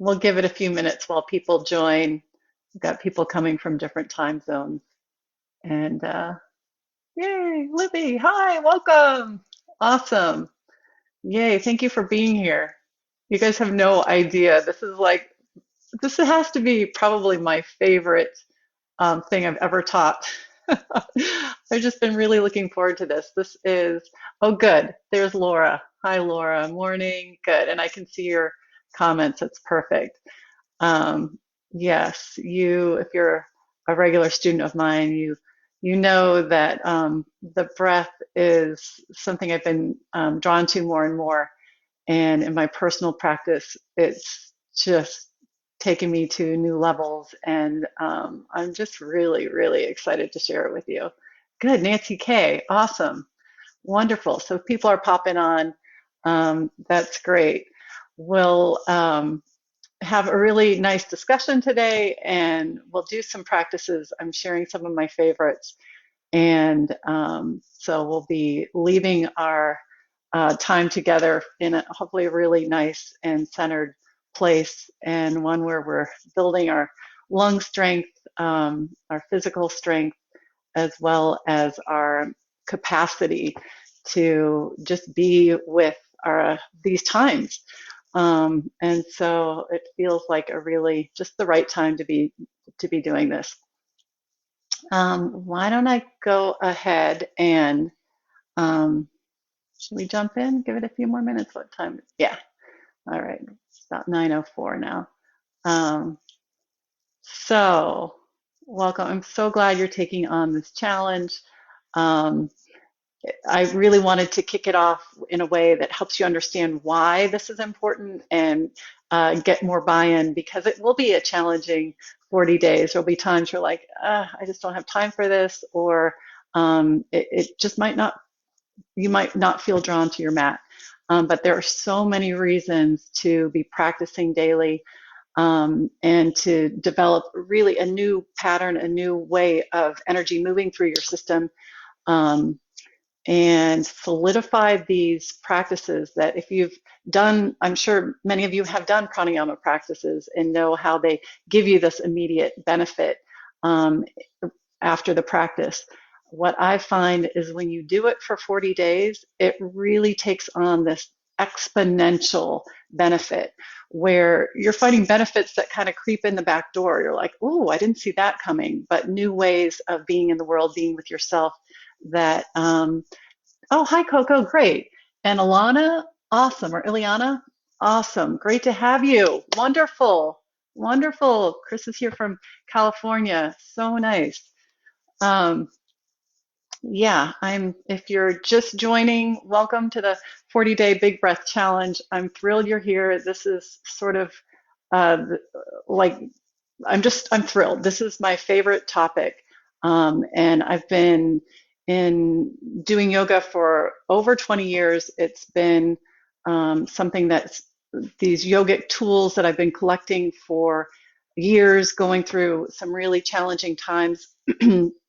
we'll give it a few minutes while people join. We've got people coming from different time zones. And yay, Libby, hi, welcome. Awesome. Yay, thank you for being here. You guys have no idea. This has to be probably my favorite thing I've ever taught. I've just been really looking forward to this. Oh, good. There's Laura. Hi, Laura. Morning. Good. And I can see your comments. It's perfect. Um, yes, if you're a regular student of mine, you know that the breath is something I've been drawn to more and more. And in my personal practice, it's just taken me to new levels. And I'm just really, really excited to share it with you. Good, Nancy K. Awesome. Wonderful. So people are popping on. That's great. We'll have a really nice discussion today, and we'll do some practices. I'm sharing some of my favorites. And so we'll be leaving our time together in hopefully a really nice and centered place, and one where we're building our lung strength, our physical strength, as well as our capacity to just be with these times. And so it feels like a really just the right time to be doing this. Why don't I go ahead and should we jump in? Give it a few more minutes. What time? Yeah. All right. It's about 9:04 now. Um, so welcome. I'm so glad you're taking on this challenge. Um, I really wanted to kick it off in a way that helps you understand why this is important and get more buy-in, because it will be a challenging 40 days. There'll be times you're like, I just don't have time for this, or it just you might not feel drawn to your mat. But there are so many reasons to be practicing daily and to develop really a new pattern, a new way of energy moving through your system. Um, and solidify these practices that if you've done, I'm sure many of you have done pranayama practices and know how they give you this immediate benefit um, after the practice. What I find is when you do it for 40 days, it really takes on this exponential benefit where you're finding benefits that kind of creep in the back door. You're like, oh, I didn't see that coming, but new ways of being in the world, being with yourself that oh, hi, Coco. Great. And Alana, awesome. Or Ileana, awesome. Great to have you. Wonderful. Wonderful. Chris is here from California. So nice. Um, yeah, if you're just joining, welcome to the 40-day Big Breath Challenge. I'm thrilled you're here. This is sort of uh, like, I'm thrilled. This is my favorite topic. And I've been in doing yoga for over 20 years. It's been something that's these yogic tools that I've been collecting for years, going through some really challenging times,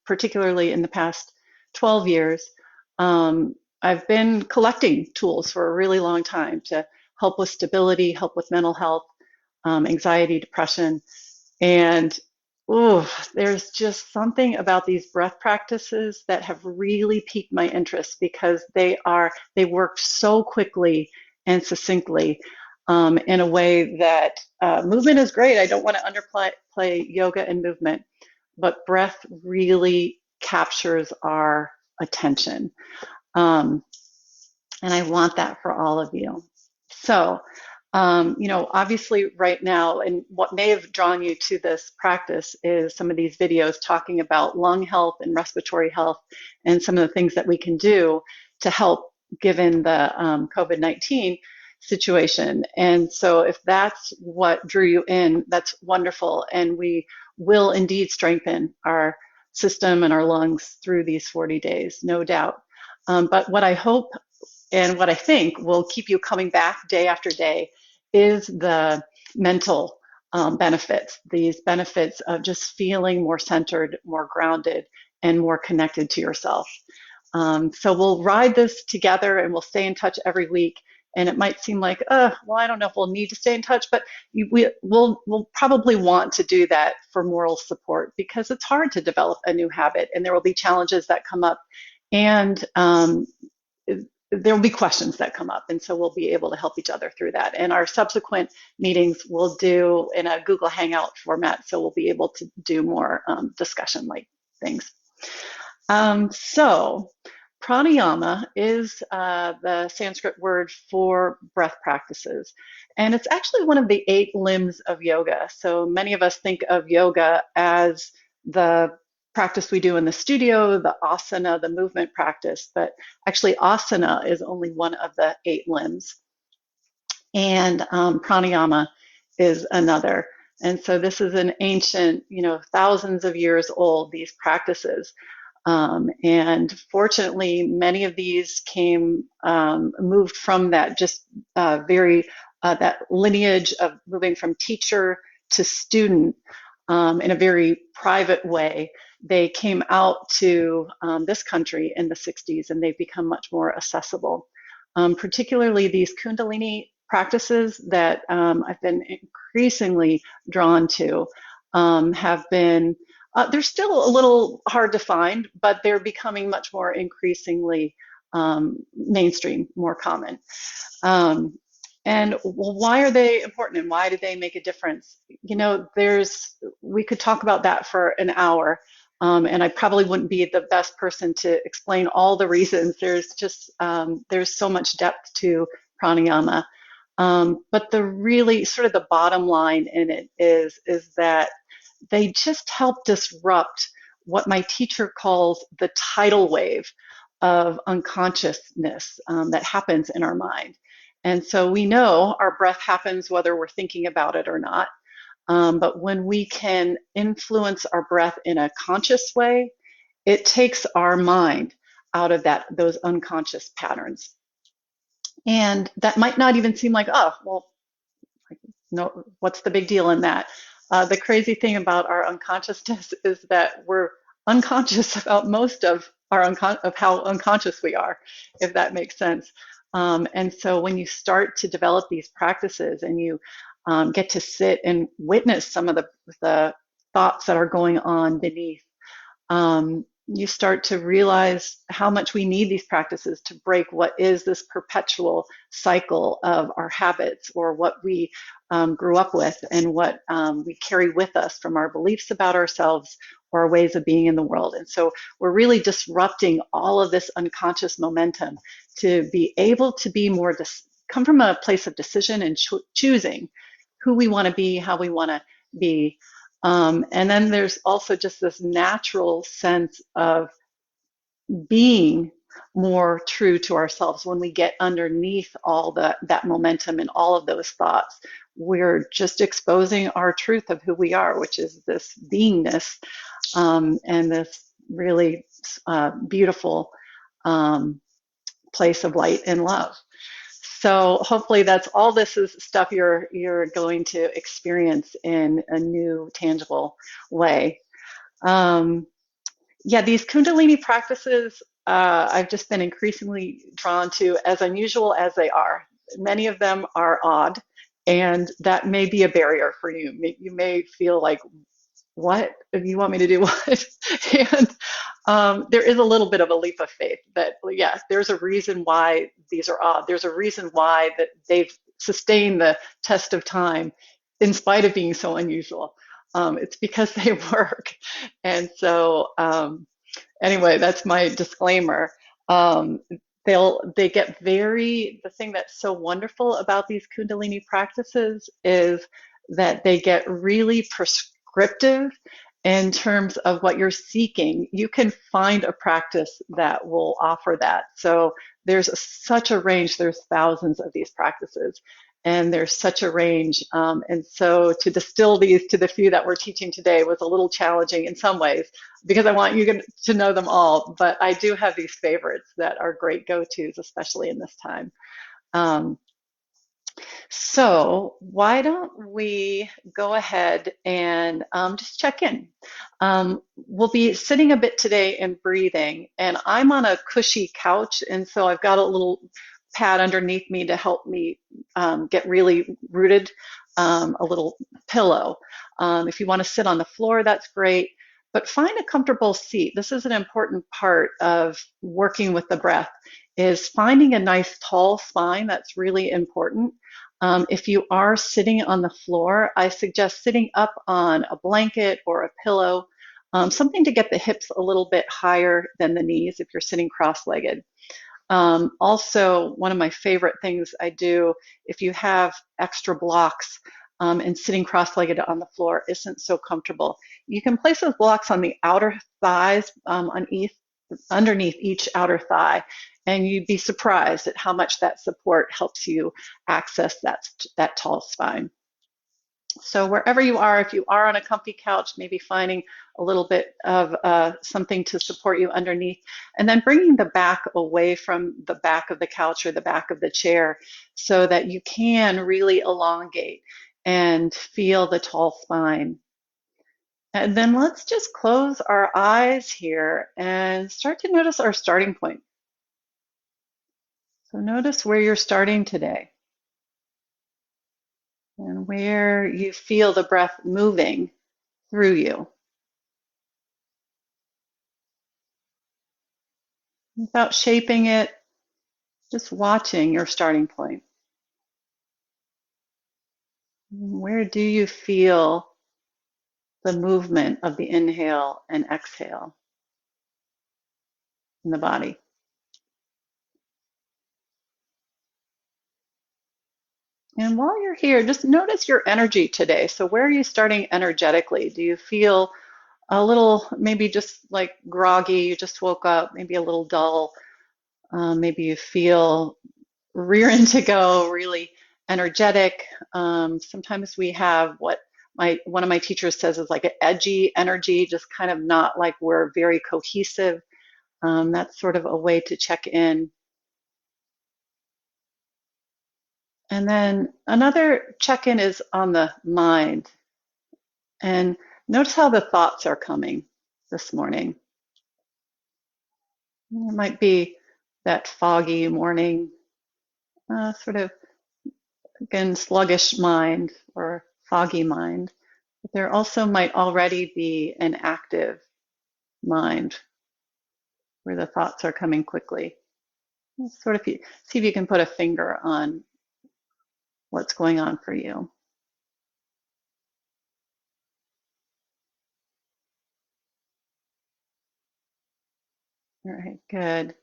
particularly in the past 12 years. I've been collecting tools for a really long time to help with stability, help with mental health, anxiety, depression. And ooh, there's just something about these breath practices that have really piqued my interest because they work so quickly and succinctly in a way that movement is great. I don't want to underplay yoga and movement, but breath really captures our attention. Um, and I want that for all of you. So, obviously right now, and what may have drawn you to this practice is some of these videos talking about lung health and respiratory health and some of the things that we can do to help given the COVID-19 situation. And so if that's what drew you in, that's wonderful. And we will indeed strengthen our system and our lungs through these 40 days, no doubt. But what I hope and what I think will keep you coming back day after day is the mental benefits, these benefits of just feeling more centered, more grounded, and more connected to yourself. So we'll ride this together and we'll stay in touch every week. And it might seem like, well, I don't know if we'll need to stay in touch, but we'll probably want to do that for moral support, because it's hard to develop a new habit, and there will be challenges that come up, and there will be questions that come up, and so we'll be able to help each other through that. And our subsequent meetings we'll do in a Google Hangout format, so we'll be able to do more discussion like things. So pranayama is the Sanskrit word for breath practices, and it's actually one of the 8 limbs of yoga. So many of us think of yoga as the practice we do in the studio, the asana, the movement practice, but actually asana is only one of the 8 limbs, and pranayama is another. And so this is an ancient, thousands of years old, these practices. And fortunately, many of these moved from that that lineage of moving from teacher to student in a very private way. They came out to this country in the 60s, and they've become much more accessible. Particularly these Kundalini practices that I've been increasingly drawn to have been they're still a little hard to find, but they're becoming much more increasingly mainstream, more common. And well, why are they important, and why do they make a difference? We could talk about that for an hour, and I probably wouldn't be the best person to explain all the reasons. There's so much depth to pranayama. But the really sort of the bottom line in it is that they just help disrupt what my teacher calls the tidal wave of unconsciousness that happens in our mind. And so we know our breath happens whether we're thinking about it or not. But when we can influence our breath in a conscious way, it takes our mind out of those unconscious patterns. And that might not even seem like, oh, well, no, what's the big deal in that? The crazy thing about our unconsciousness is that we're unconscious about most of of how unconscious we are, if that makes sense. And so when you start to develop these practices, and you get to sit and witness some of the thoughts that are going on beneath, you start to realize how much we need these practices to break what is this perpetual cycle of our habits, or what we grew up with, and what we carry with us from our beliefs about ourselves or our ways of being in the world. And so we're really disrupting all of this unconscious momentum to be able to be more, come from a place of decision and choosing who we want to be, how we want to be. And then there's also just this natural sense of being more true to ourselves. When we get underneath all that momentum and all of those thoughts, we're just exposing our truth of who we are, which is this beingness, and this really beautiful place of light and love. So hopefully that's all. This is stuff you're going to experience in a new, tangible way. Yeah, these Kundalini practices, I've just been increasingly drawn to, as unusual as they are. Many of them are odd, and that may be a barrier for you. You may feel like, what? You want me to do what? And there is a little bit of a leap of faith that, yeah, there's a reason why these are odd. There's a reason why that they've sustained the test of time in spite of being so unusual. It's because they work. And so anyway, that's my disclaimer. The thing that's so wonderful about these Kundalini practices is that they get really prescriptive in terms of what you're seeking. You can find a practice that will offer that. So there's such a range. There's thousands of these practices, and there's such a range. And so to distill these to the few that we're teaching today was a little challenging in some ways, because I want you to know them all. But I do have these favorites that are great go-tos, especially in this time. So why don't we go ahead and just check in. We'll be sitting a bit today and breathing, and I'm on a cushy couch, and so I've got a little pad underneath me to help me get really rooted, a little pillow. If you want to sit on the floor, that's great. But find a comfortable seat. This is an important part of working with the breath, is finding a nice tall spine. That's really important. If you are sitting on the floor, I suggest sitting up on a blanket or a pillow, something to get the hips a little bit higher than the knees if you're sitting cross-legged. Also, one of my favorite things I do if you have extra blocks and sitting cross-legged on the floor isn't so comfortable, you can place those blocks on the outer thighs, underneath each outer thigh, and you'd be surprised at how much that support helps you access that tall spine. So wherever you are, if you are on a comfy couch, maybe finding a little bit of something to support you underneath, and then bringing the back away from the back of the couch or the back of the chair so that you can really elongate and feel the tall spine. And then let's just close our eyes here and start to notice our starting point. So notice where you're starting today and where you feel the breath moving through you without shaping it, just watching your starting point. Where do you feel the movement of the inhale and exhale in the body? And while you're here, just notice your energy today. So where are you starting energetically? Do you feel a little, maybe just like groggy, you just woke up, maybe a little dull? Maybe you feel rearing to go, really energetic. Sometimes we have what one of my teachers says is like an edgy energy, just kind of not like we're very cohesive. That's sort of a way to check in. And then another check-in is on the mind. And notice how the thoughts are coming this morning. It might be that foggy morning, sort of, again, sluggish mind or foggy mind. But there also might already be an active mind where the thoughts are coming quickly. Sort of see if you can put a finger on what's going on for you. All right, good.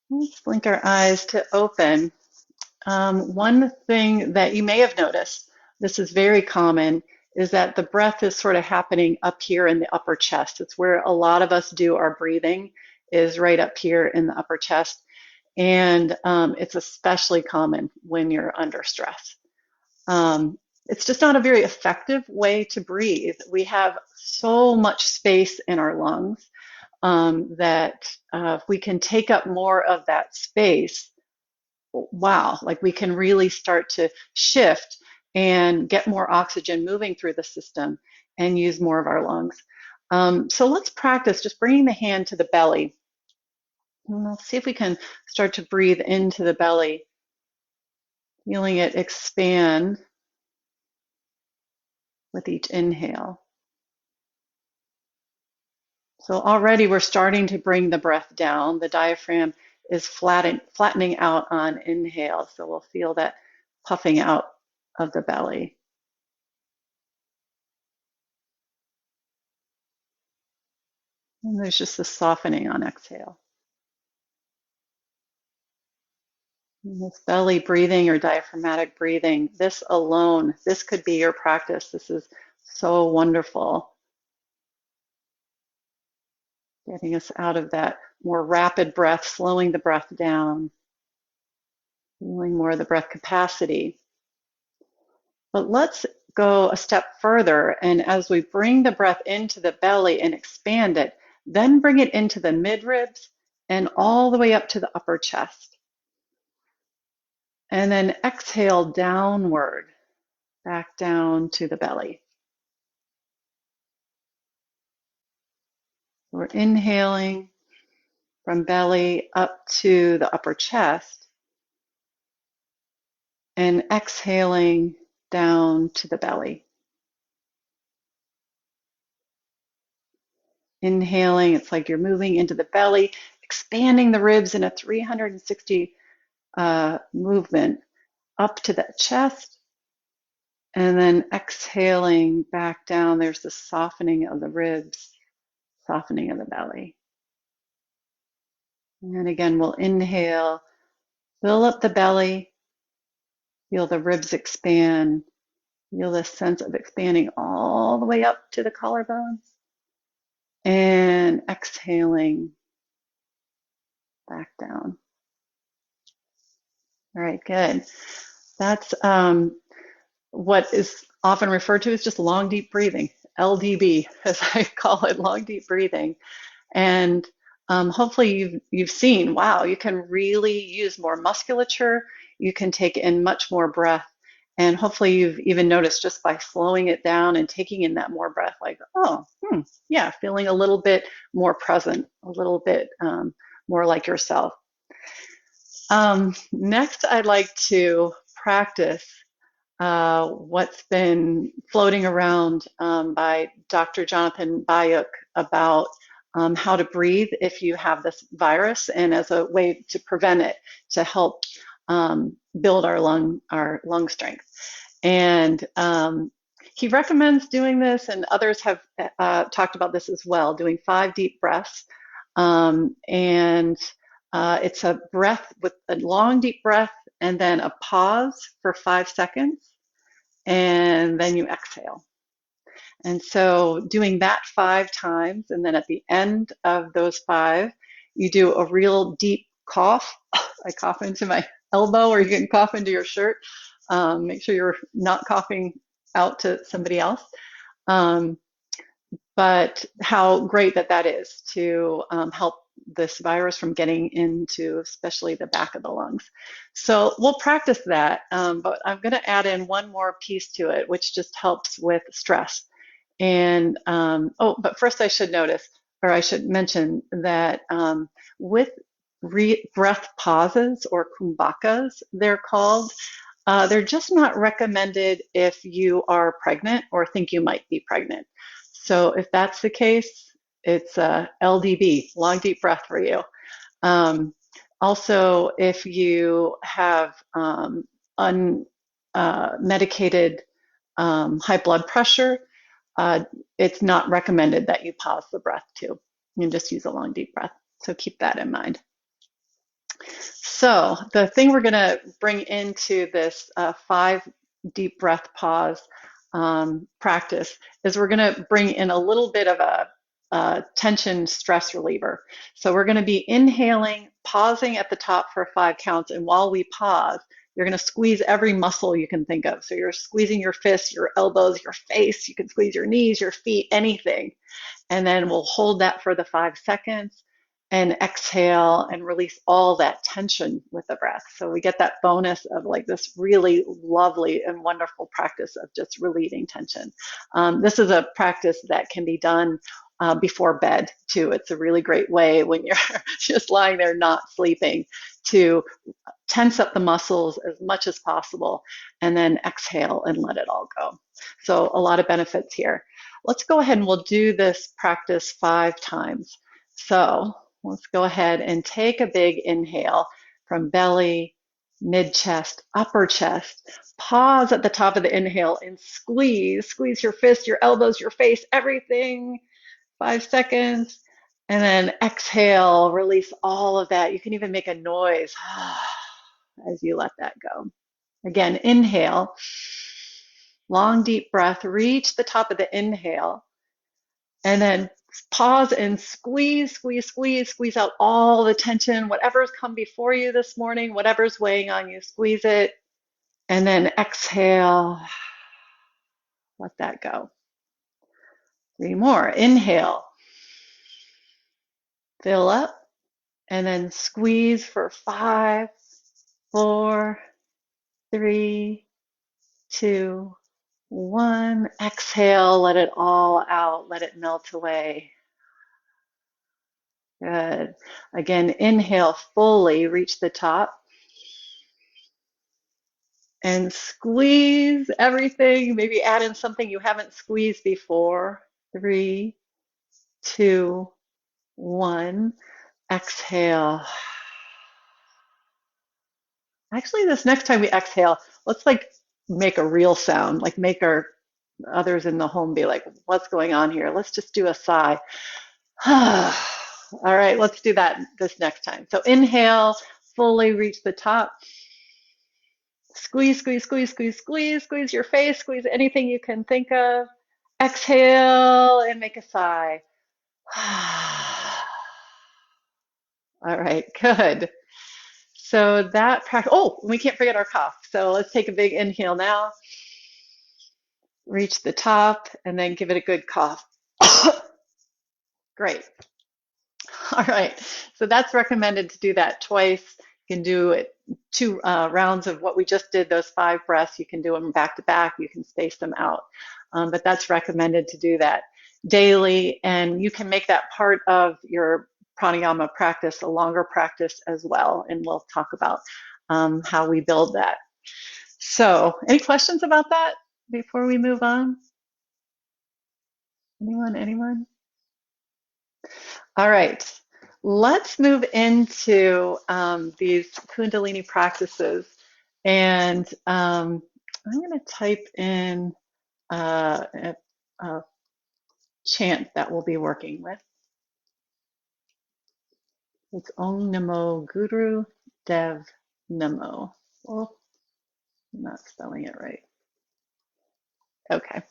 Let's blink our eyes to open. One thing that you may have noticed, this is very common, is that the breath is sort of happening up here in the upper chest. It's where a lot of us do our breathing, is right up here in the upper chest. And it's especially common when you're under stress. It's just not a very effective way to breathe. We have so much space in our lungs that if we can take up more of that space, wow, like we can really start to shift and get more oxygen moving through the system and use more of our lungs. So let's practice just bringing the hand to the belly. And let's see if we can start to breathe into the belly, feeling it expand with each inhale. So already we're starting to bring the breath down. The diaphragm is flattening out on inhale. So we'll feel that puffing out of the belly. And there's just a softening on exhale. And this belly breathing or diaphragmatic breathing, this alone, this could be your practice. This is so wonderful. Getting us out of that more rapid breath, slowing the breath down, feeling more of the breath capacity. But let's go a step further. And as we bring the breath into the belly and expand it, then bring it into the midribs and all the way up to the upper chest. And then exhale downward, back down to the belly. We're inhaling from belly up to the upper chest, and exhaling down to the belly. Inhaling, it's like you're moving into the belly, expanding the ribs in a 360 movement up to the chest, and then exhaling back down. There's the softening of the ribs, softening of the belly. And again, we'll inhale, fill up the belly, feel the ribs expand, feel this sense of expanding all the way up to the collarbones, and exhaling back down. All right, good. That's what is often referred to as just long, deep breathing, LDB, as I call it, long, deep breathing. And hopefully you've seen, wow, you can really use more musculature. You can take in much more breath. And hopefully you've even noticed just by slowing it down and taking in that more breath, like, oh, yeah, feeling a little bit more present, a little bit more like yourself. Next, I'd like to practice what's been floating around by Dr. Jonathan Bayuk about how to breathe if you have this virus, and as a way to prevent it, to help build our lung strength. And he recommends doing this, and others have talked about this as well, doing 5 deep breaths. And it's a breath with a long, deep breath, and then a pause for 5 seconds, and then you exhale. And so doing that 5 times, and then at the end of those 5, you do a real deep cough. I cough into my elbow, or you can cough into your shirt. Make sure you're not coughing out to somebody else. But how great that is to help this virus from getting into especially the back of the lungs. So we'll practice that, but I'm going to add in one more piece to it, which just helps with stress. And but first I should mention that with breath pauses, or kumbakas, they're called, they're just not recommended if you are pregnant or think you might be pregnant. So if that's the case, it's LDB, long deep breath for you. Also, if you have unmedicated high blood pressure, it's not recommended that you pause the breath too. You can just use a long deep breath. So keep that in mind. So the thing we're going to bring into this 5 deep breath pause practice is we're going to bring in a little bit of a tension stress reliever. So we're going to be inhaling, pausing at the top for 5 counts, and while we pause, you're going to squeeze every muscle you can think of. So you're squeezing your fists, your elbows, your face. You can squeeze your knees, your feet, anything. And then we'll hold that for the 5 seconds and exhale and release all that tension with the breath. So we get that bonus of like this really lovely and wonderful practice of just relieving tension. This is a practice that can be done before bed too. It's a really great way when you're just lying there not sleeping to tense up the muscles as much as possible, and then exhale and let it all go. So a lot of benefits here. Let's go ahead and we'll do this practice 5 times. So let's go ahead and take a big inhale from belly, mid-chest, upper chest. Pause at the top of the inhale and squeeze your fists, your elbows, your face, everything. 5 seconds. And then exhale, release all of that. You can even make a noise as you let that go. Again, inhale, long deep breath, reach the top of the inhale, and then pause and squeeze out all the tension, whatever's come before you this morning, whatever's weighing on you, squeeze it, and then exhale, let that go. 3 more. Inhale, fill up, and then squeeze for 5, 4, 3, 2, 1. Exhale, let it all out, let it melt away. Good. Again, inhale fully, reach the top, and squeeze everything. Maybe add in something you haven't squeezed before. 3, 2, 1. Exhale. Actually, this next time we exhale, let's like make a real sound, like make our others in the home be like, what's going on here? Let's just do a sigh. All right, let's do that this next time. So inhale, fully reach the top. Squeeze, squeeze, squeeze, squeeze, squeeze, squeeze your face, squeeze anything you can think of. Exhale and make a sigh. All right, good. So that practice, oh, we can't forget our cough. So let's take a big inhale now. Reach the top and then give it a good cough. Great. All right. So that's recommended to do that twice. You can do it 2 rounds of what we just did, those 5 breaths. You can do them back to back. You can space them out. But that's recommended to do that daily. And you can make that part of your pranayama practice, a longer practice as well. And we'll talk about how we build that. So any questions about that before we move on? Anyone? All right, let's move into these Kundalini practices. And I'm going to type in a chant that we'll be working with. It's Om Namo Guru Dev Namo. Oh, I'm not spelling it right. Okay.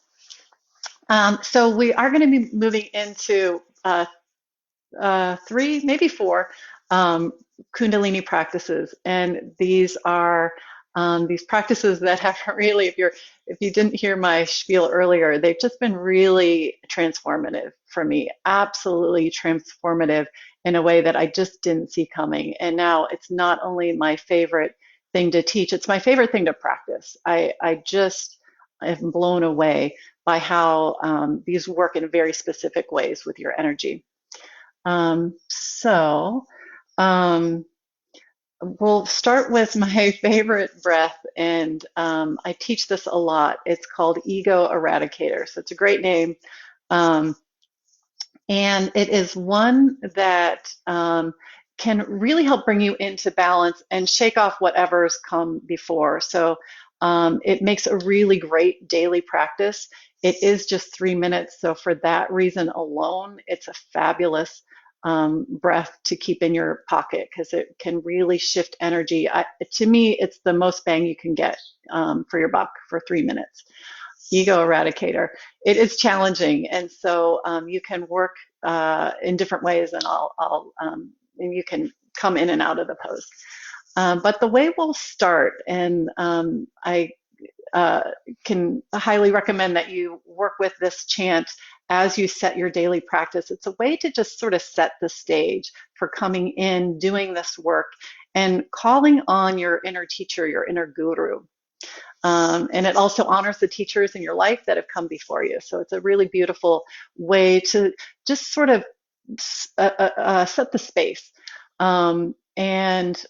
So we are going to be moving into 3, maybe 4 Kundalini practices, and these are these practices that have really, if you didn't hear my spiel earlier, they've just been really transformative for me, absolutely transformative in a way that I just didn't see coming. And now it's not only my favorite thing to teach, it's my favorite thing to practice. I just am blown away by how these work in very specific ways with your energy. So we'll start with my favorite breath, and I teach this a lot. It's called Ego Eradicator. So it's a great name. And it is one that can really help bring you into balance and shake off whatever's come before. So it makes a really great daily practice. It is just 3 minutes. So for that reason alone, it's a fabulous breath to keep in your pocket because it can really shift energy. To me, it's the most bang you can get for your buck for 3 minutes. Ego Eradicator. It is challenging, and so you can work in different ways, and and you can come in and out of the pose. But the way we'll start, and I can highly recommend that you work with this chant as you set your daily practice. It's a way to just sort of set the stage for coming in, doing this work, and calling on your inner teacher, your inner guru. And it also honors the teachers in your life that have come before you. So it's a really beautiful way to just sort of set the space. And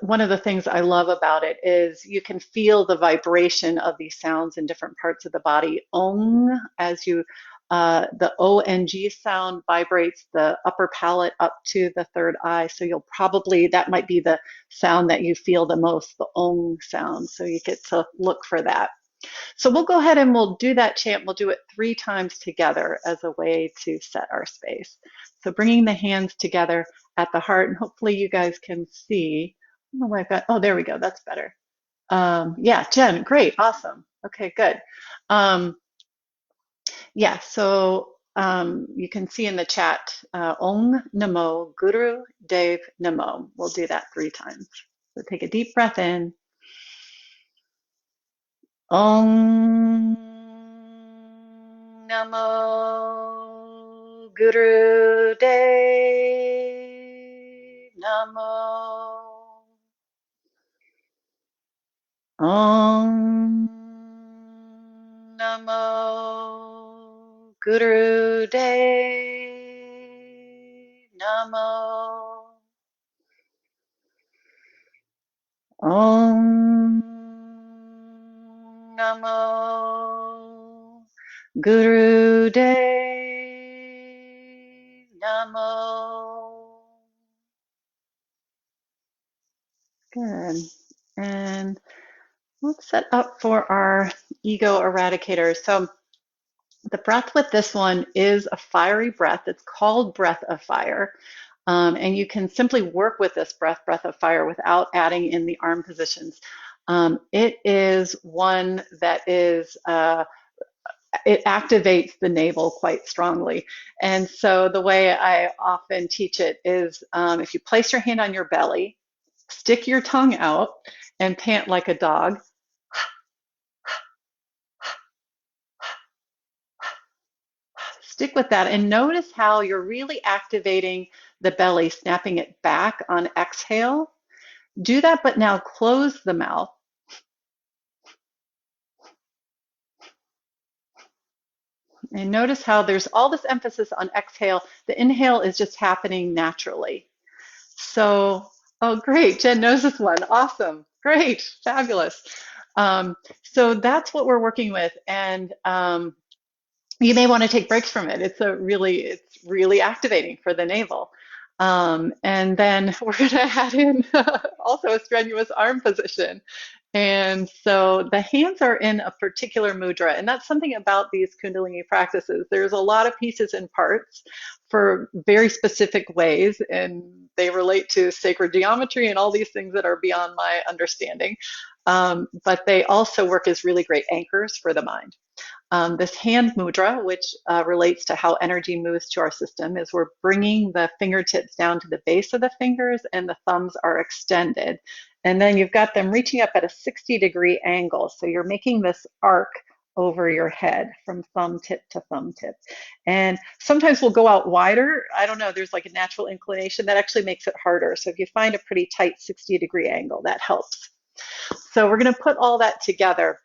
one of the things I love about it is you can feel the vibration of these sounds in different parts of the body. Ong, as you, the O-N-G sound vibrates the upper palate up to the third eye. So you'll probably, that might be the sound that you feel the most, the Ong sound. So you get to look for that. So we'll go ahead and we'll do that chant. We'll do it 3 times together as a way to set our space. So bringing the hands together at the heart, and hopefully you guys can see. I don't know why I've got, oh, there we go. That's better. Yeah, Jen, great, awesome. Okay, good. Yeah, so you can see in the chat, Om Namo Guru Dev Namo. We'll do that 3 times. So take a deep breath in. Om Namo Guru Dev Namo. Om Namo Guru Dev Namo. Om Namo Guru Dev Namo. Good. And let's set up for our ego eradicator. So the breath with this one is a fiery breath. It's called breath of fire. And you can simply work with this breath of fire, without adding in the arm positions. It is one that is, it activates the navel quite strongly. And so the way I often teach it is, if you place your hand on your belly, stick your tongue out and pant like a dog. Stick with that and notice how you're really activating the belly, snapping it back on exhale. Do that, but now close the mouth. And notice how there's all this emphasis on exhale. The inhale is just happening naturally. So, oh, great. Jen knows this one. Awesome. Great. Fabulous. So that's what we're working with. And you may want to take breaks from it. It's really activating for the navel. And then we're going to add in also a strenuous arm position. And so the hands are in a particular mudra, and that's something about these Kundalini practices. There's a lot of pieces and parts for very specific ways, and they relate to sacred geometry and all these things that are beyond my understanding. But they also work as really great anchors for the mind. This hand mudra, which relates to how energy moves to our system, is we're bringing the fingertips down to the base of the fingers and the thumbs are extended. And then you've got them reaching up at a 60-degree angle. So you're making this arc over your head from thumb tip to thumb tip. And sometimes we'll go out wider. I don't know, there's like a natural inclination that actually makes it harder. So if you find a pretty tight 60-degree angle, that helps. So we're going to put all that together.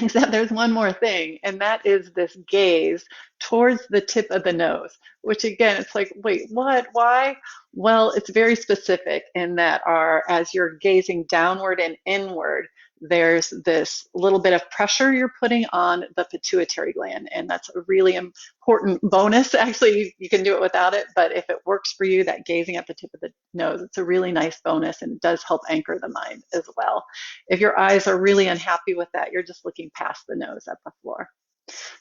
Except there's one more thing, and that is this gaze towards the tip of the nose, which again, it's like, wait, what? Why? Well, it's very specific in that as you're gazing downward and inward, there's this little bit of pressure you're putting on the pituitary gland, and that's a really important bonus. Actually, you can do it without it, but if it works for you, that gazing at the tip of the nose, it's a really nice bonus and does help anchor the mind as well. If your eyes are really unhappy with that, you're just looking past the nose at the floor.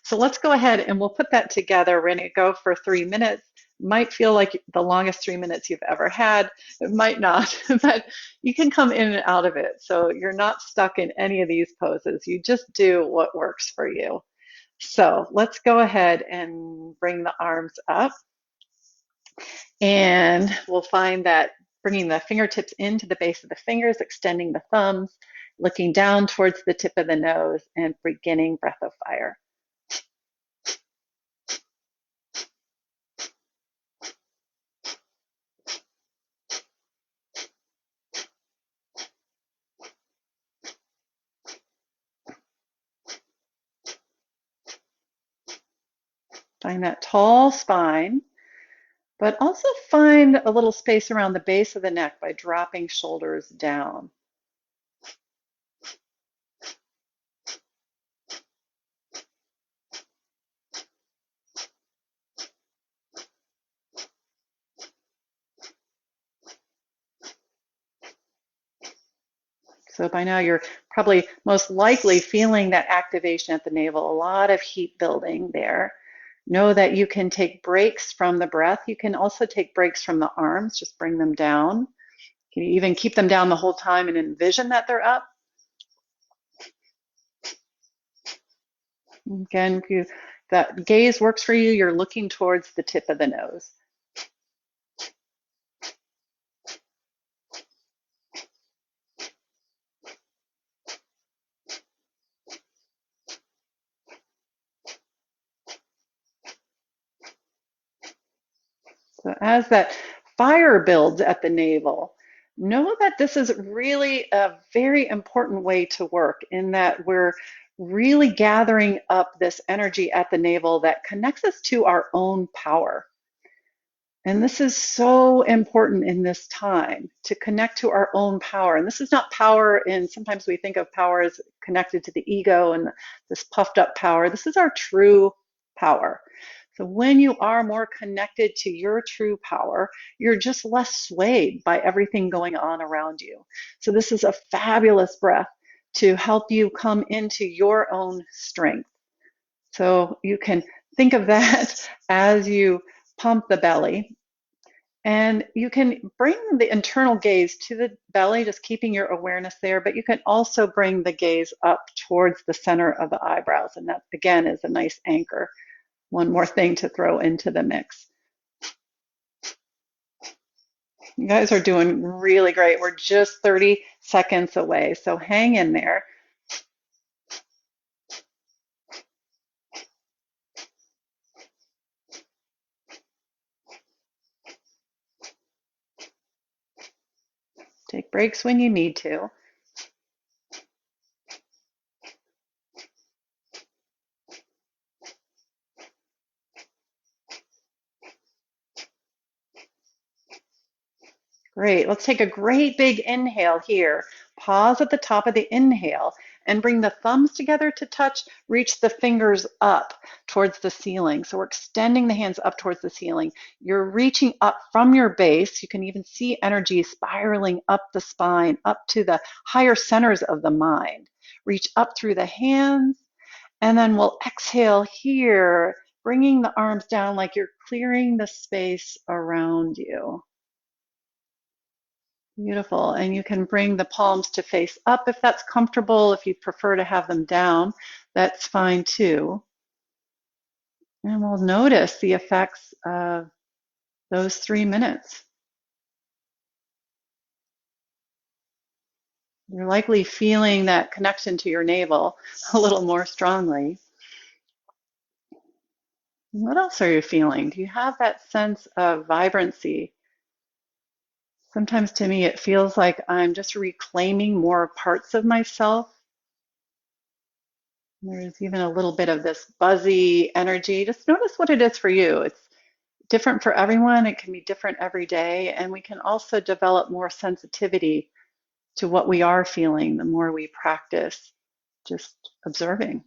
So let's go ahead and we'll put that together. We're going to go for 3 minutes. Might feel like the longest 3 minutes you've ever had. It might not, but you can come in and out of it. So you're not stuck in any of these poses. You just do what works for you. So let's go ahead and bring the arms up. And we'll find that bringing the fingertips into the base of the fingers, extending the thumbs, looking down towards the tip of the nose, and beginning breath of fire. Find that tall spine, but also find a little space around the base of the neck by dropping shoulders down. So by now you're probably most likely feeling that activation at the navel, a lot of heat building there. Know that you can take breaks from the breath. You can also take breaks from the arms, just bring them down. You can even keep them down the whole time and envision that they're up. Again, if that gaze works for you, you're looking towards the tip of the nose. So as that fire builds at the navel, know that this is really a very important way to work, in that we're really gathering up this energy at the navel that connects us to our own power. And this is so important in this time to connect to our own power. And this is not power in, sometimes we think of power as connected to the ego and this puffed up power. This is our true power. So when you are more connected to your true power, you're just less swayed by everything going on around you. So this is a fabulous breath to help you come into your own strength. So you can think of that as you pump the belly. And you can bring the internal gaze to the belly, just keeping your awareness there, but you can also bring the gaze up towards the center of the eyebrows. And that, again, is a nice anchor. One more thing to throw into the mix. You guys are doing really great. We're just 30 seconds away, so hang in there. Take breaks when you need to. Great. Let's take a great big inhale here. Pause at the top of the inhale and bring the thumbs together to touch. Reach the fingers up towards the ceiling. So we're extending the hands up towards the ceiling. You're reaching up from your base. You can even see energy spiraling up the spine, up to the higher centers of the mind. Reach up through the hands, and then we'll exhale here, bringing the arms down like you're clearing the space around you. Beautiful. And you can bring the palms to face up if that's comfortable. If you prefer to have them down, that's fine too. And we'll notice the effects of those 3 minutes. You're likely feeling that connection to your navel a little more strongly. What else are you feeling? Do you have that sense of vibrancy? Sometimes to me, it feels like I'm just reclaiming more parts of myself. There's even a little bit of this buzzy energy. Just notice what it is for you. It's different for everyone. It can be different every day. And we can also develop more sensitivity to what we are feeling the more we practice just observing.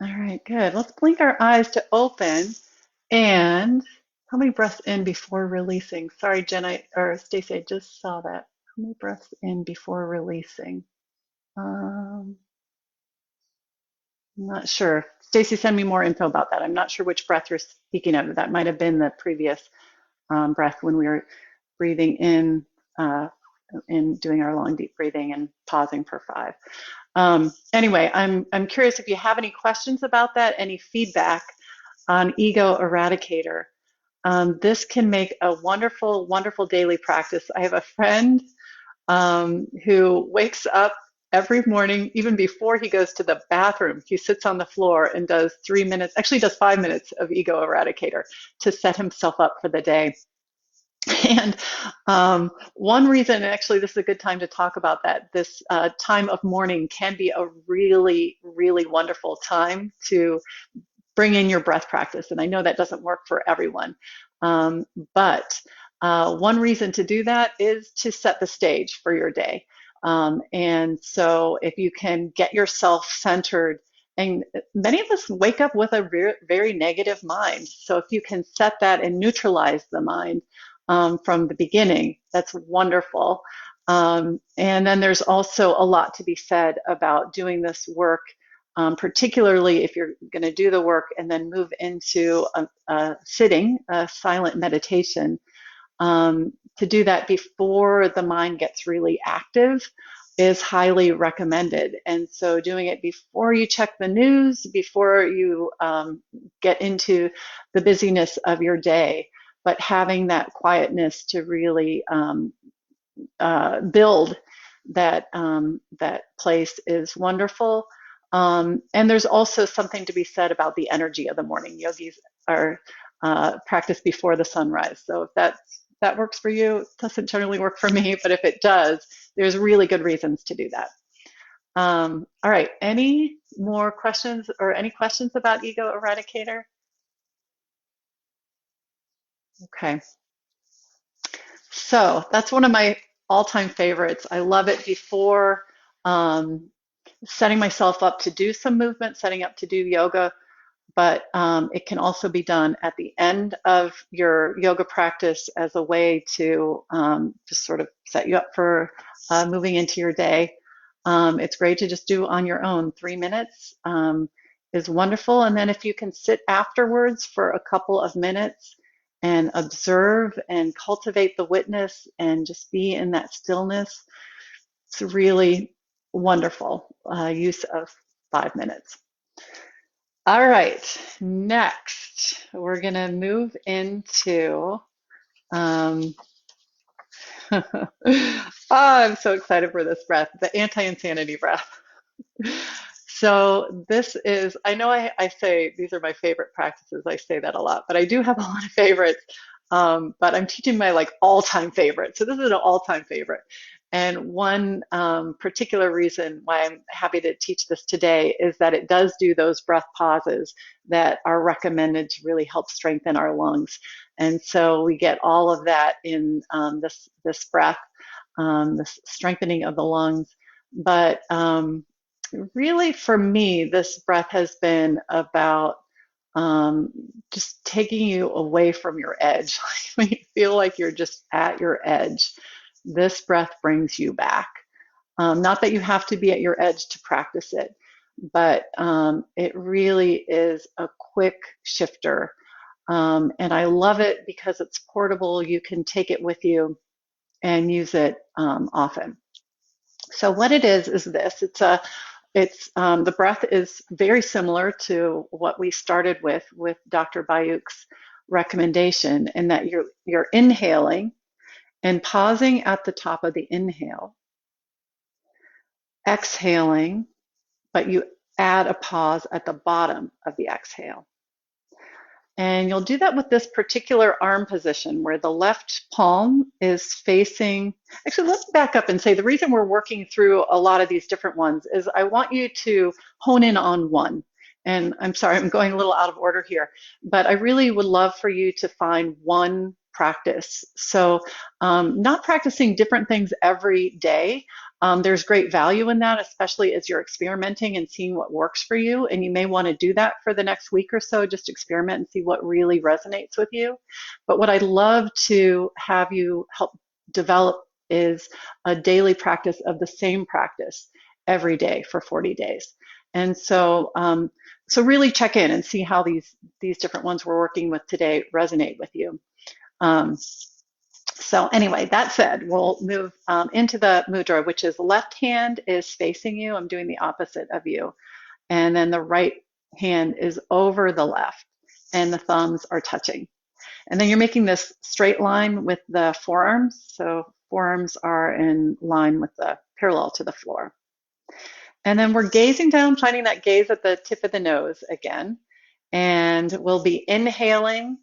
All right, good. Let's blink our eyes to open and how many breaths in before releasing? Sorry, Jen, or Stacy, I just saw that. How many breaths in before releasing? I'm not sure. Stacy, send me more info about that. I'm not sure which breath you're speaking of. That might have been the previous breath when we were breathing in doing our long deep breathing and pausing for 5. Anyway, I'm curious if you have any questions about that, any feedback on Ego Eradicator. This can make a wonderful, wonderful daily practice. I have a friend who wakes up every morning, even before he goes to the bathroom. He sits on the floor and does 3 minutes, actually does 5 minutes of Ego Eradicator to set himself up for the day. And one reason, and actually this is a good time to talk about that, this time of morning can be a really, really wonderful time to bring in your breath practice. And I know that doesn't work for everyone, but one reason to do that is to set the stage for your day. And so if you can get yourself centered, and many of us wake up with a very negative mind. So if you can set that and neutralize the mind from the beginning, that's wonderful. And then there's also a lot to be said about doing this work, particularly if you're going to do the work and then move into a sitting, a silent meditation. To do that before the mind gets really active is highly recommended. And so doing it before you check the news, before you get into the busyness of your day, but having that quietness to really build that place is wonderful. And there's also something to be said about the energy of the morning. Yogis are practiced before the sunrise. So if that works for you, it doesn't generally work for me, but if it does, there's really good reasons to do that. All right, any more questions or any questions about Ego Eradicator? Okay, so that's one of my all-time favorites. I love it before um, setting myself up to do some movement, setting up to do yoga, but it can also be done at the end of your yoga practice as a way to just sort of set you up for moving into your day. It's great to just do on your own. 3 minutes is wonderful. And then if you can sit afterwards for a couple of minutes and observe and cultivate the witness and just be in that stillness, it's a really wonderful use of 5 minutes. All right, next we're going to move into, oh, I'm so excited for this breath, the anti-insanity breath. So this is, I know I say these are my favorite practices. I say that a lot, but I do have a lot of favorites. But I'm teaching my like all-time favorite. So this is an all-time favorite. And one particular reason why I'm happy to teach this today is that it does do those breath pauses that are recommended to really help strengthen our lungs. And so we get all of that in this breath, this strengthening of the lungs. But really, for me, this breath has been about just taking you away from your edge. When you feel like you're just at your edge, this breath brings you back. Not that you have to be at your edge to practice it, but it really is a quick shifter. And I love it because it's portable. You can take it with you and use it often. So what it is this. It's the breath is very similar to what we started with Dr. Bayuk's recommendation, in that you're inhaling and pausing at the top of the inhale, exhaling, but you add a pause at the bottom of the exhale. And you'll do that with this particular arm position where the left palm is facing. Actually, let's back up and say the reason we're working through a lot of these different ones is I want you to hone in on one. And I'm sorry, I'm going a little out of order here, but I really would love for you to find one practice. So, not practicing different things every day. There's great value in that, especially as you're experimenting and seeing what works for you. And you may want to do that for the next week or so, just experiment and see what really resonates with you. But what I'd love to have you help develop is a daily practice of the same practice every day for 40 days. And so, so really check in and see how these different ones we're working with today resonate with you. So anyway, that said, we'll move into the mudra, which is left hand is facing you. I'm doing the opposite of you. And then the right hand is over the left and the thumbs are touching. And then you're making this straight line with the forearms. So forearms are in line with the parallel to the floor. And then we're gazing down, finding that gaze at the tip of the nose again. And we'll be inhaling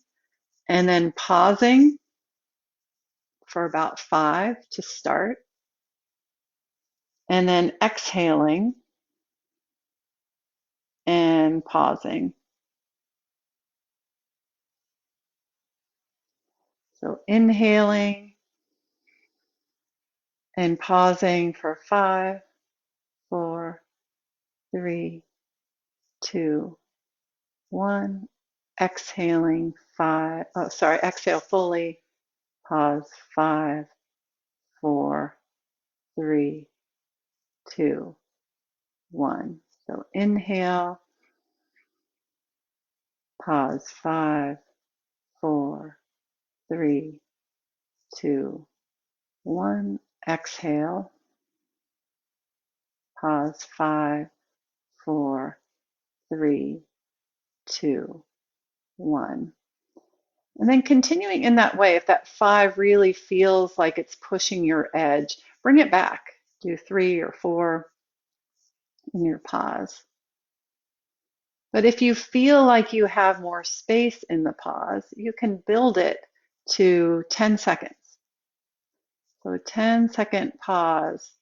and then pausing for about 5 to start. And then exhaling and pausing. So inhaling and pausing for 5, 4, 3, 2, 1. Exhaling 5. Oh, sorry. Exhale fully. Pause 5, 4, 3, 2, 1. So inhale. Pause 5, 4, 3, 2, 1. Exhale. Pause 5, 4, 3, 2, 1. And then continuing in that way, if that 5 really feels like it's pushing your edge, bring it back. Do 3 or 4 in your pause. But if you feel like you have more space in the pause, you can build it to 10 seconds. So a 10-second pause.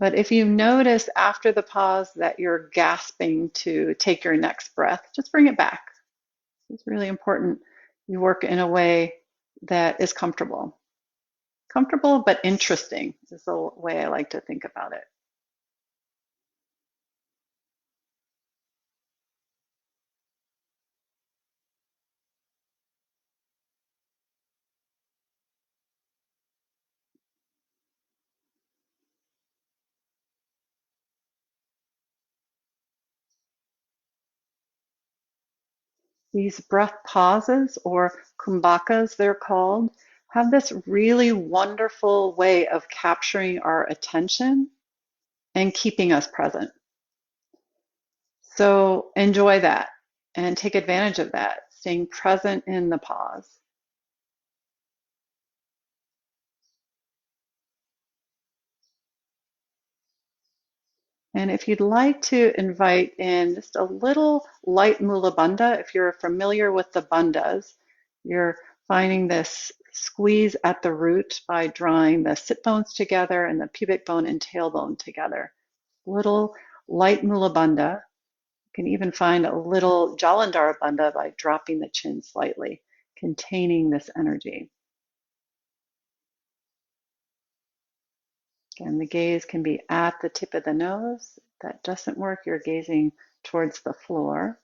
But if you notice after the pause that you're gasping to take your next breath, just bring it back. It's really important. You work in a way that is comfortable. Comfortable but interesting is the way I like to think about it. These breath pauses, or kumbakas, they're called, have this really wonderful way of capturing our attention and keeping us present. So enjoy that and take advantage of that, staying present in the pause. And if you'd like to invite in just a little light mula bandha, if you're familiar with the bandhas, you're finding this squeeze at the root by drawing the sit bones together and the pubic bone and tailbone together. Little light mula bandha. You can even find a little jalandhara bandha by dropping the chin slightly, containing this energy. Again, the gaze can be at the tip of the nose. If that doesn't work, you're gazing towards the floor.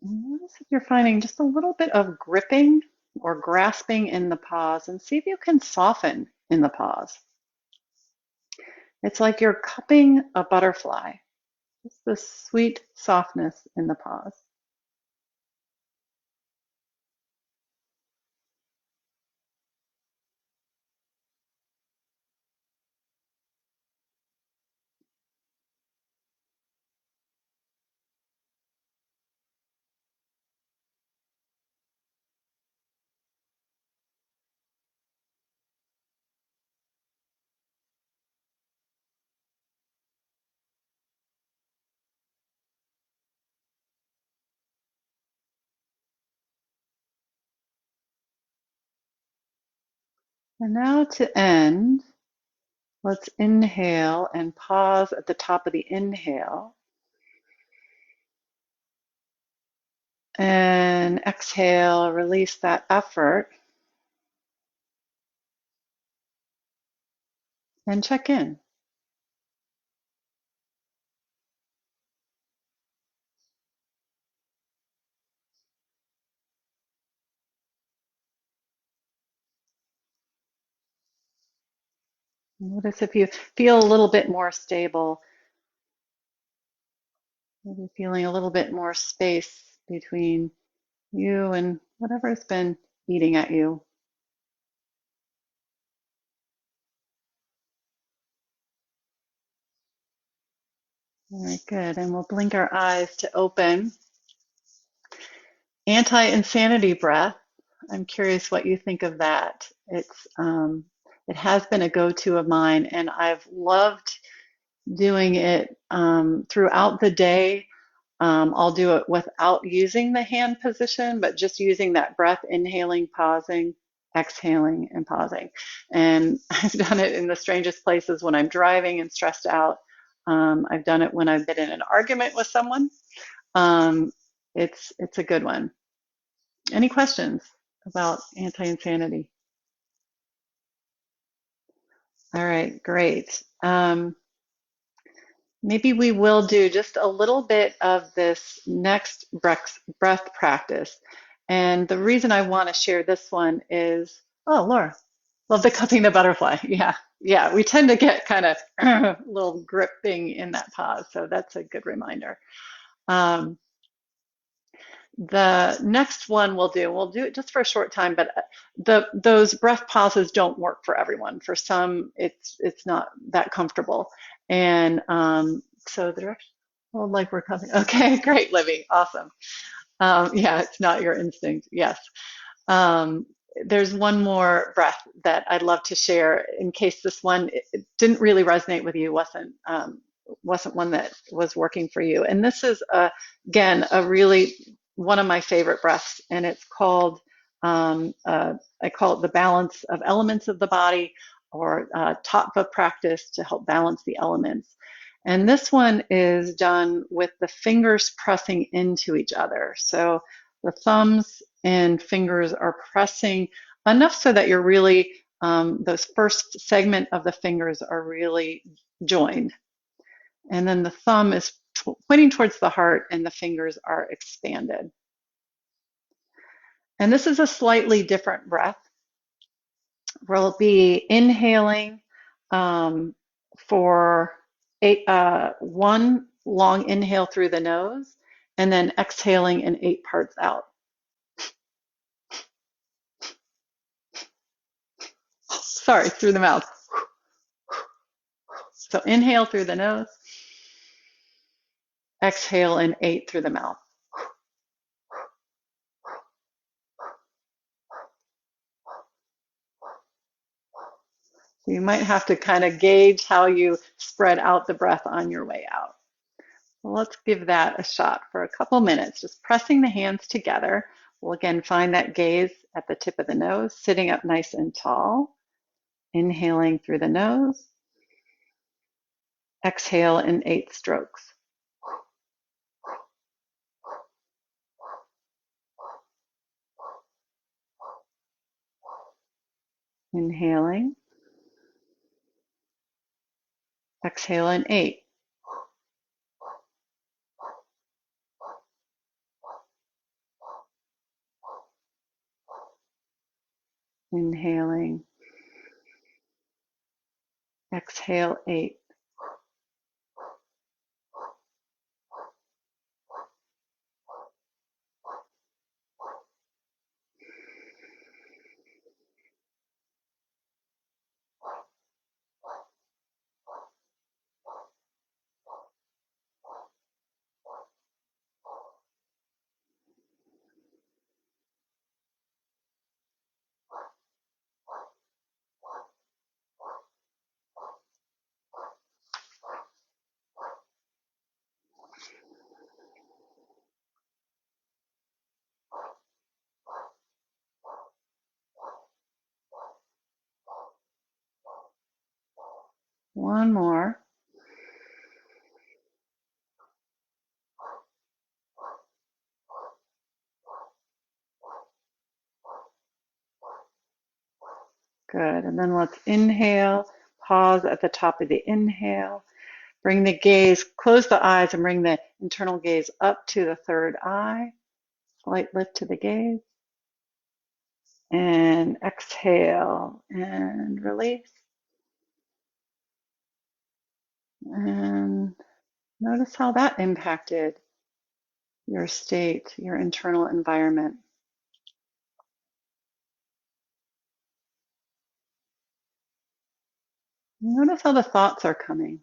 And notice if you're finding just a little bit of gripping or grasping in the pause, and see if you can soften in the pause. It's like you're cupping a butterfly. Just the sweet softness in the pause. And now to end, let's inhale and pause at the top of the inhale. And exhale, release that effort. And check in. Notice if you feel a little bit more stable, maybe feeling a little bit more space between you and whatever's been eating at you. All right, good. And we'll blink our eyes to open. Anti-insanity breath. I'm curious what you think of that. It has been a go-to of mine, and I've loved doing it throughout the day. I'll do it without using the hand position, but just using that breath, inhaling, pausing, exhaling, and pausing. And I've done it in the strangest places when I'm driving and stressed out. I've done it when I've been in an argument with someone. Um, it's a good one. Any questions about anti-insanity? All right, great. Maybe we will do just a little bit of this next breath practice. And the reason I want to share this one is, oh, Laura, love the cupping the butterfly. Yeah, yeah, we tend to get kind of a little gripping in that pause. So that's a good reminder. Um, The next one we'll do it just for a short time, but those breath pauses don't work for everyone. For some, it's not that comfortable. And so the direction, well, like we're coming. Okay, great, Libby, awesome. Yeah, it's not your instinct. Yes. Um, there's one more breath that I'd love to share in case this one it didn't really resonate with you, wasn't one that was working for you. And this is again a really one of my favorite breaths, and it's called I call it the balance of elements of the body, or tattva practice to help balance the elements. And this one is done with the fingers pressing into each other. So the thumbs and fingers are pressing enough so that you're really, those first segment of the fingers are really joined. And then the thumb is pointing towards the heart and the fingers are expanded. And this is a slightly different breath. We'll be inhaling for one long inhale through the nose and then exhaling in 8 parts out. Sorry, through the mouth. So inhale through the nose, exhale in 8 through the mouth. So you might have to kind of gauge how you spread out the breath on your way out. Well, let's give that a shot for a couple minutes, just pressing the hands together. We'll again find that gaze at the tip of the nose, sitting up nice and tall, inhaling through the nose, exhale in 8 strokes. Inhaling, exhale in 8. Inhaling, exhale 8. One more. Good. And then let's inhale, pause at the top of the inhale. Bring the gaze, close the eyes and bring the internal gaze up to the third eye. Slight lift to the gaze. And exhale and release. And notice how that impacted your state, your internal environment. Notice how the thoughts are coming.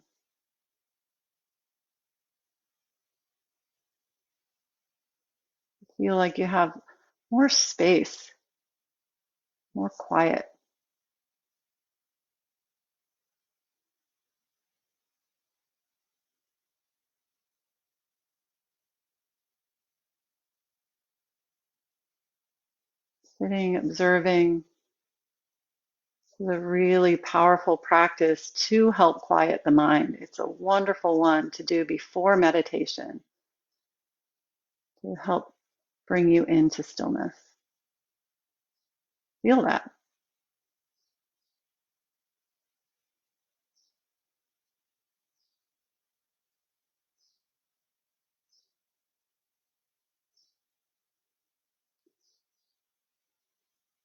Feel like you have more space, more quiet. Sitting, observing the really powerful practice to help quiet the mind. It's a wonderful one to do before meditation to help bring you into stillness. Feel that.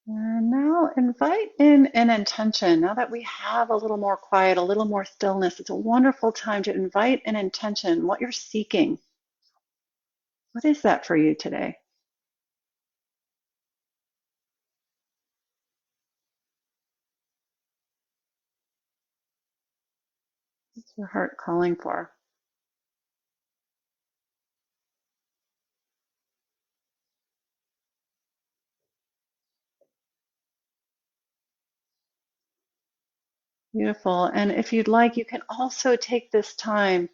And now invite in an intention. Now that we have a little more quiet, a little more stillness, it's a wonderful time to invite an intention, what you're seeking. What is that for you today? your heart calling for? Beautiful. And if you'd like, you can also take this time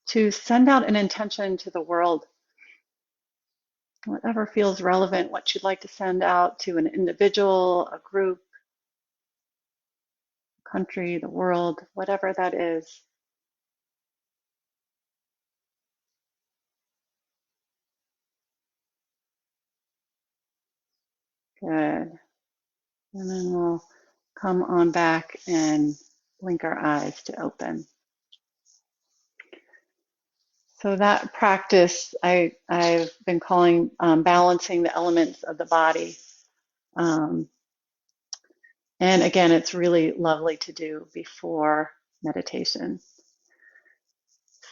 to send out an intention to the world, whatever feels relevant, what you'd like to send out to an individual, a group, country, the world, whatever that is. Good. And then we'll come on back and blink our eyes to open. So that practice I've been calling balancing the elements of the body. Um, and again, it's really lovely to do before meditation.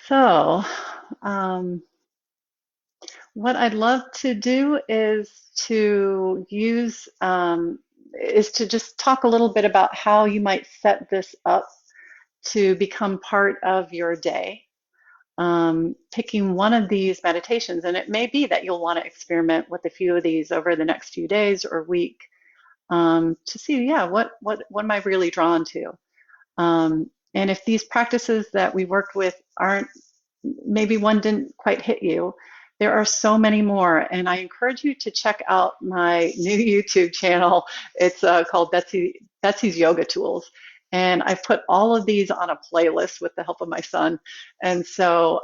So what I'd love to do is to just talk a little bit about how you might set this up to become part of your day. Picking one of these meditations, and it may be that you'll want to experiment with a few of these over the next few days or week to see, yeah, what am I really drawn to? And if these practices that we worked with aren't, maybe one didn't quite hit you, there are so many more. And I encourage you to check out my new YouTube channel. It's called Betsy's Yoga Tools. And I've put all of these on a playlist with the help of my son. And so,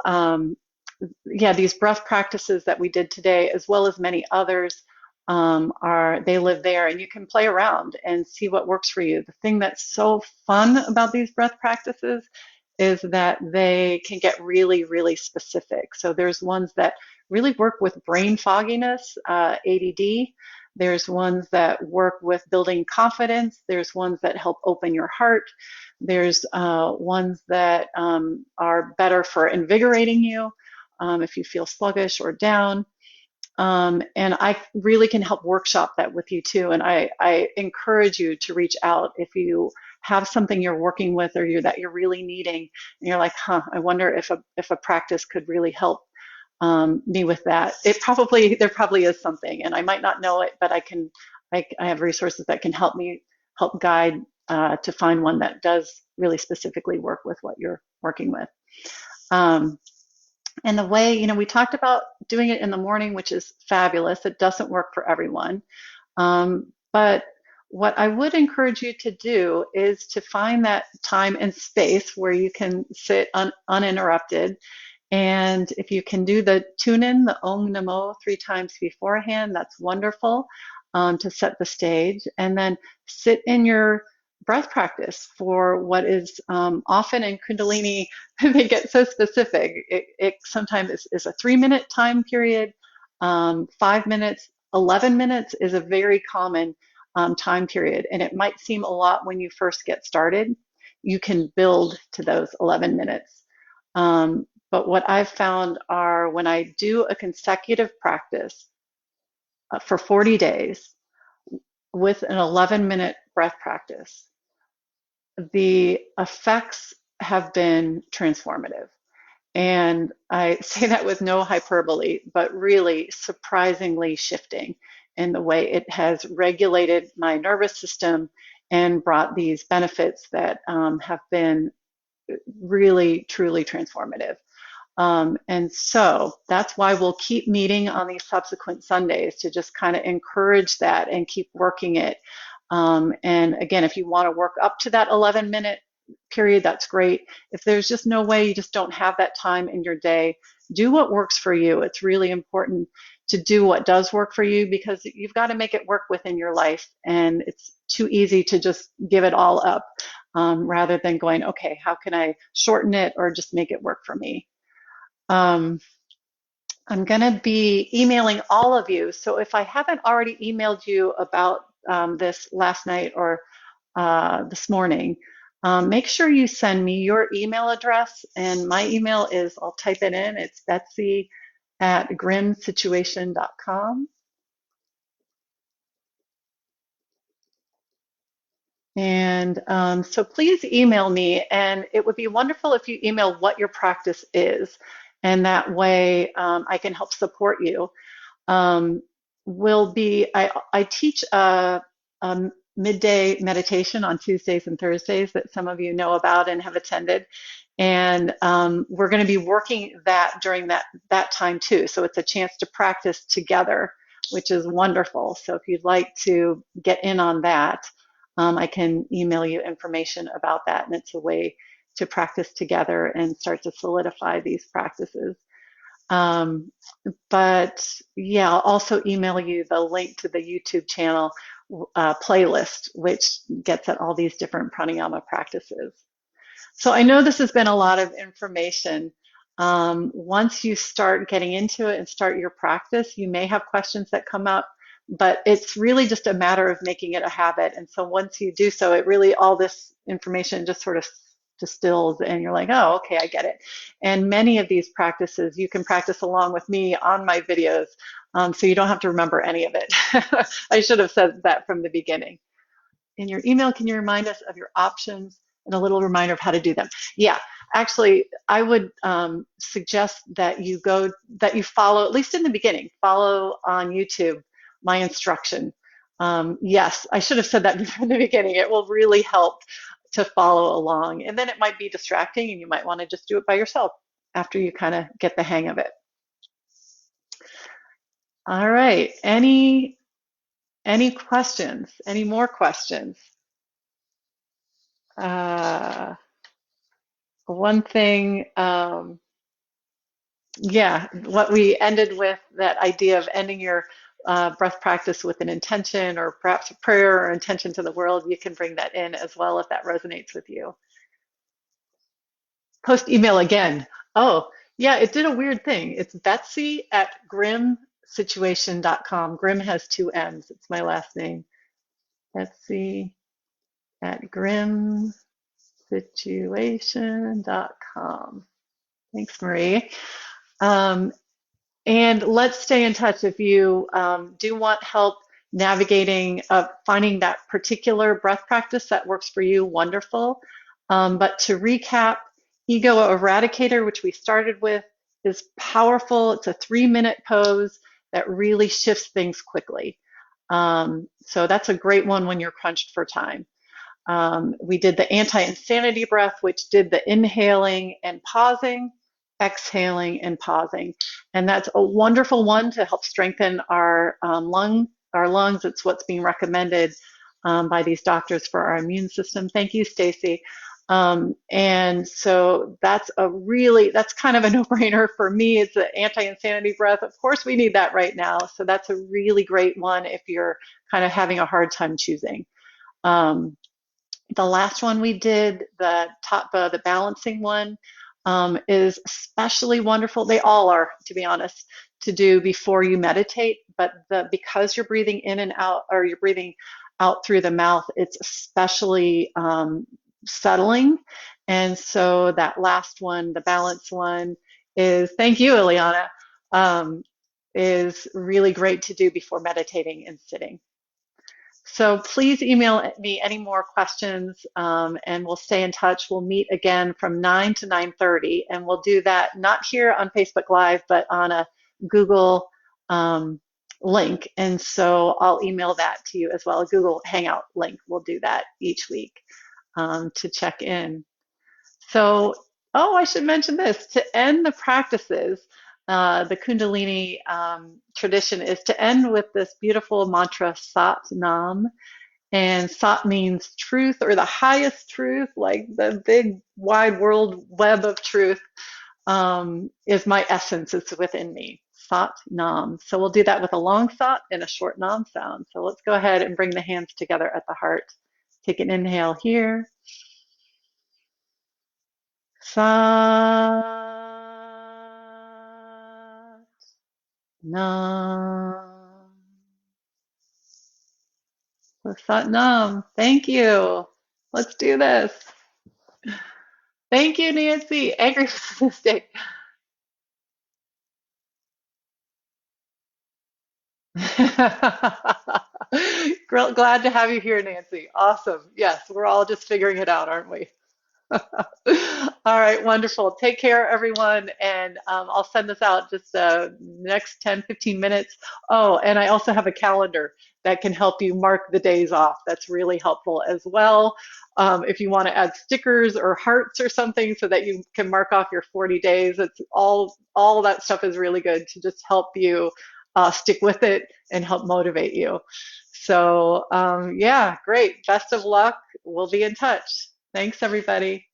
yeah, these breath practices that we did today, as well as many others, they live there, and you can play around and see what works for you. The thing that's so fun about these breath practices is that they can get really, really specific. So there's ones that really work with brain fogginess, ADD. There's ones that work with building confidence. There's ones that help open your heart. There's ones that are better for invigorating you if you feel sluggish or down. And I really can help workshop that with you too. And I encourage you to reach out if you have something you're working with or that you're really needing, and you're like, I wonder if a practice could really help me with that. There probably is something, and I might not know it, but I have resources that can help guide to find one that does really specifically work with what you're working with. Um, and the way, we talked about doing it in the morning, which is fabulous. It doesn't work for everyone. But what I would encourage you to do is to find that time and space where you can sit uninterrupted. And if you can do the tune in, the Om Namo 3 times beforehand, that's wonderful to set the stage. And then sit in your breath practice for what is often in Kundalini, they get so specific. It sometimes is a 3-minute time period, 5 minutes, 11 minutes is a very common time period. And it might seem a lot when you first get started. You can build to those 11 minutes. But what I've found are when I do a consecutive practice for 40 days with an 11-minute breath practice, the effects have been transformative. And I say that with no hyperbole, but really surprisingly shifting in the way it has regulated my nervous system and brought these benefits that have been really, truly transformative. And so that's why we'll keep meeting on these subsequent Sundays to just kind of encourage that and keep working it. And again, if you want to work up to that 11-minute period, that's great. If there's just no way, you just don't have that time in your day, do what works for you. It's really important to do what does work for you, because you've got to make it work within your life. And it's too easy to just give it all up rather than going, okay, how can I shorten it or just make it work for me? Um, I'm going to be emailing all of you. So if I haven't already emailed you about this last night or this morning, make sure you send me your email address. And my email is, I'll type it in, it's Betsy@grimsituation.com. And so please email me, and it would be wonderful if you email what your practice is, and that way I can help support you. um, I teach a midday meditation on Tuesdays and Thursdays that some of you know about and have attended. And we're going to be working that during that time too. So it's a chance to practice together, which is wonderful. So if you'd like to get in on that, I can email you information about that. And it's a way to practice together and start to solidify these practices. Um, but yeah, I'll also email you the link to the YouTube channel playlist, which gets at all these different pranayama practices. So I know this has been a lot of information. Once you start getting into it and start your practice, you may have questions that come up, but it's really just a matter of making it a habit. And so once you do so, it really, all this information just sort of distills and you're like, oh, okay, I get it. And many of these practices you can practice along with me on my videos. So you don't have to remember any of it. I should have said that from the beginning. In your email, can you remind us of your options and a little reminder of how to do them? Yeah, actually, I would suggest that you follow, at least in the beginning, follow on YouTube my instruction. Yes, I should have said that from the beginning. It will really help to follow along. And then it might be distracting and you might want to just do it by yourself after you kind of get the hang of it. All right, any questions? Any more questions? One thing, yeah, what we ended with, that idea of ending your breath practice with an intention or perhaps a prayer or intention to the world, you can bring that in as well if that resonates with you. Post email again. Oh, yeah, it did a weird thing. It's Betsy at grimsituation.com. Grim has two M's. It's my last name. Betsy at grimsituation.com. Thanks, Marie. Um, And let's stay in touch if you do want help navigating, finding that particular breath practice that works for you, wonderful. But to recap, Ego Eradicator, which we started with, is powerful. It's a 3-minute pose that really shifts things quickly. So that's a great one when you're crunched for time. We did the anti-insanity breath, which did the inhaling and pausing, exhaling and pausing. And that's a wonderful one to help strengthen our lungs. It's what's being recommended by these doctors for our immune system. Thank you, Stacy. And so that's kind of a no-brainer for me. It's the anti-insanity breath. Of course, we need that right now. So that's a really great one if you're kind of having a hard time choosing. The last one we did, the balancing one, is especially wonderful. They all are, to be honest, to do before you meditate. But because you're breathing in and out, or you're breathing out through the mouth, it's especially settling. And so that last one, the balance one, thank you, Ileana, is really great to do before meditating and sitting. So please email me any more questions, and we'll stay in touch. We'll meet again from 9 to 9:30, and we'll do that not here on Facebook Live, but on a Google link. And so I'll email that to you as well, a Google Hangout link. We'll do that each week to check in. So, oh, I should mention this. To end the practices, the Kundalini tradition is to end with this beautiful mantra, Sat Nam. And Sat means truth, or the highest truth, like the big wide world web of truth, is my essence. It's within me. Sat Nam. So we'll do that with a long Sat and a short Nam sound. So let's go ahead and bring the hands together at the heart. Take an inhale here. Sat Nam. So Sat Nam. Thank you. Let's do this. Thank you, Nancy. Angry Mistake. Glad to have you here, Nancy. Awesome. Yes, we're all just figuring it out, aren't we? All right, wonderful. Take care, everyone. And I'll send this out just next 10, 15 minutes. Oh, and I also have a calendar that can help you mark the days off. That's really helpful as well. If you want to add stickers or hearts or something so that you can mark off your 40 days, it's all that stuff is really good to just help you stick with it and help motivate you. So yeah, great. Best of luck. We'll be in touch. Thanks, everybody.